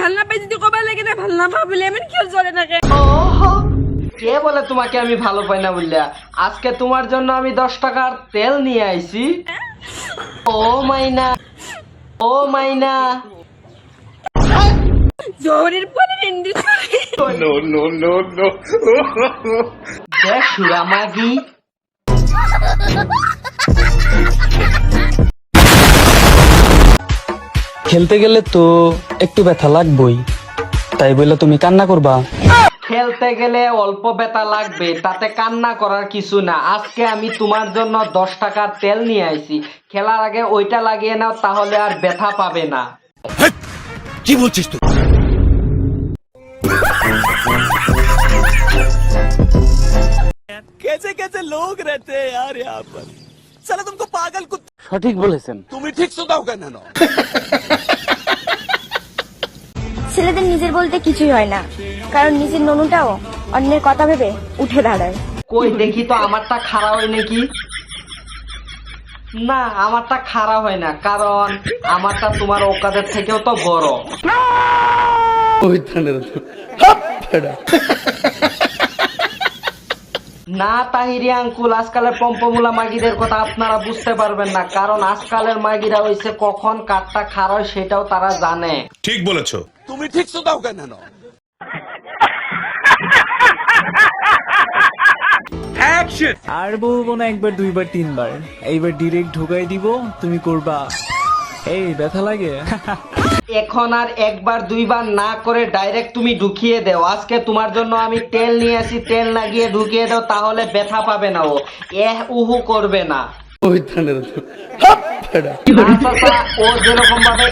ভাল না পাই যদি কবার লাগে না ভাল না ভাবলে এমন কেউ চলে না কে কে বলে তোমাকে আমি ভালো পাই না বললা? আজকে তোমার জন্য আমি 10 টাকার তেল নিয়ে আইছি। ও মাইনা, ও মাইনা, জোরের পরে Hindi No, no, no, no. দেখ সুরামাগি। খেলতে গেলে তো একটু ব্যথা লাগবেই, তাই বলে তুমি কান্না করবা? খেলতে গেলে অল্প ব্যথা লাগবে, তাতে কান্না করার কিছু না। আজকে আমি তোমার জন্য 10 টাকার তেল নিয়ে আইছি। খেলার আগে ওইটা লাগিয়ে নাও, তাহলে আর ব্যথা পাবে না। কি বলছিস তুই? कैसे कैसे लोग रहते हैं यार यहाँ पर। साला तुमको पागल कुत्ता। সঠিক বলেছেন। তুমি ঠিক শুধাও কেন? ছেলেদের নিজের বলতে কিছুই হয় না, কারণ নিজের ননুটাও অন্যের কথা ভেবে উঠে দাঁড়ায়। কই দেখি তো আমারটা খারাপ হয় নাকি? না, আমারটা খারাপ হয় না, কারণ আমারটা তোমার ওকাদের থেকেও তো বড়। না তাহিরি আঙ্কুল, আজকালের পম্পমুলা মাগিদের কথা আপনারা বুঝতে পারবেন না, কারণ আজকালের মাগিরা হইছে কখন কাঠটা খার হয় সেটাও তারা জানে। ঠিক বলেছো। তুমি ঠিক শুধাও কেন? আর বলবো না একবার দুইবার তিনবার, এইবার ডিরেক্ট ঢুকাই দিব, তুমি করবা এই ব্যথা লাগে। এখন আর একবার দুইবার না করে ডাইরেক্ট তুমি ঢুকিয়ে দাও। আজকে তোমার জন্য আমি তেল নিয়ে আসি, তেল লাগিয়ে ঢুকিয়ে দাও, তাহলে ব্যথা পাবে না, ও উহু করবে না। আচ্ছা, ও যেরকম ভাবে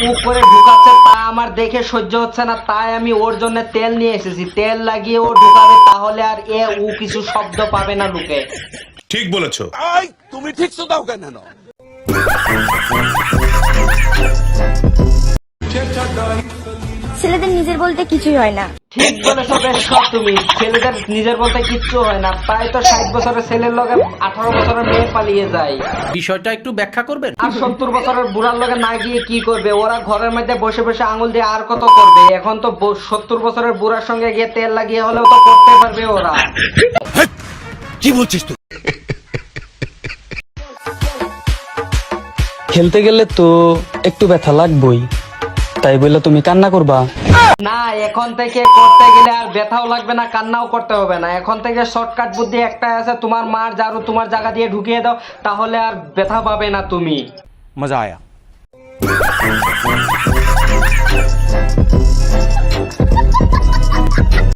উ করে ঢুকাচ্ছে তা আমার দেখে সহ্য হচ্ছে না, তাই আমি ওর জন্য তেল নিয়ে এসেছি। তেল লাগিয়ে ও ঢুকাবে, তাহলে আর উ কিছু শব্দ পাবে না লোকে। ঠিক বলেছো। তুমি ঠিক শুধাও কেন? ছেলেদের নিজের বলতে কিছুই হয় না। ঠিক বলেছো বেশ সব তুমি। ছেলেদের নিজের বলতে কিচ্ছু হয় না, তাই তো 60 বছরের ছেলের লগে 18 বছরের মেয়ে পালিয়ে যায়। বিষয়টা একটু ব্যাখ্যা করবেন? আর 70 বছরের বুড়ার লগে না গিয়ে কি করবে? ওরা ঘরের মধ্যে বসে বসে আঙুল দিয়ে আর কত করবে? এখন তো 70 বছরের বুড়ার সঙ্গে গিয়ে তেল লাগিয়ে হলেও তো করতে পারবে ওরা। কি বলছিস তুই? খেলতে গেলে তো একটু ব্যথা লাগবেই, তাই বলে তুমি কান্না করবা? না, এখন থেকে করতে গেলে আর ব্যথাও লাগবে না, কান্নাও করতে হবে না। এখন থেকে শর্টকাট বুদ্ধি একটাই আছে, তোমার মার ঝাড়ু তোমার জায়গা দিয়ে ঢুকিয়ে দাও, তাহলে আর ব্যথা পাবে না তুমি। মজা আয়া।